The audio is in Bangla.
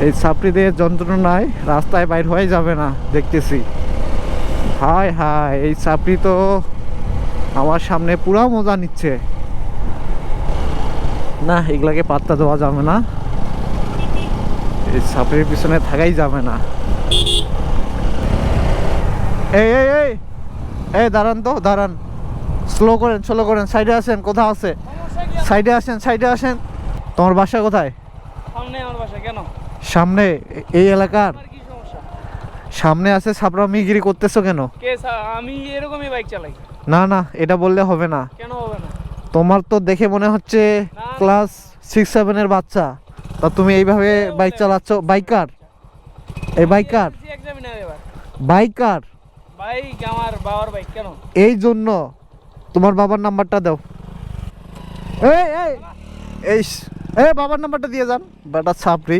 এই ছাপড়িদের যন্ত্রণায় রাস্তায় বাইর হয়ে যাবে না দেখতেছি। হায় হায়, এই ছাপড়ি তো আমার সামনে পুরা মজা নিচ্ছে। না, এগুলাকে পাত্তা দেওয়া যাবে না, এই ছাপড়ির পিছনে থাকাই যাবে না। এই এই এই এই দাঁড়ান তো, দাঁড়ান, স্লো করেন, সাইডে আসেন। কোথাও আছে? সাইডে আসেন। তোমার বাসা কোথায়? সামনে আমার বাসা। কেন? সামনে এই এলাকার কি সমস্যা? সামনে আছে, ছাপড়ামিগিরি করতেছো কেন? আমি এরকমই বাইক চালাই। না, এটা বললে হবে না। কেন হবে না? তোমার তো দেখে মনে হচ্ছে ক্লাস 6-7 এর বাচ্চা, তা তুমি এইভাবে বাইক চালাচ্ছ? বাইকার? এই বাইকার বাইক আমার বাবার বাইক। কেন? এই জন্য তোমার বাবার নাম্বারটা দাও। এই এই এই বাবার নাম্বারটা দিয়ে যান, বেটা ছাপড়ি।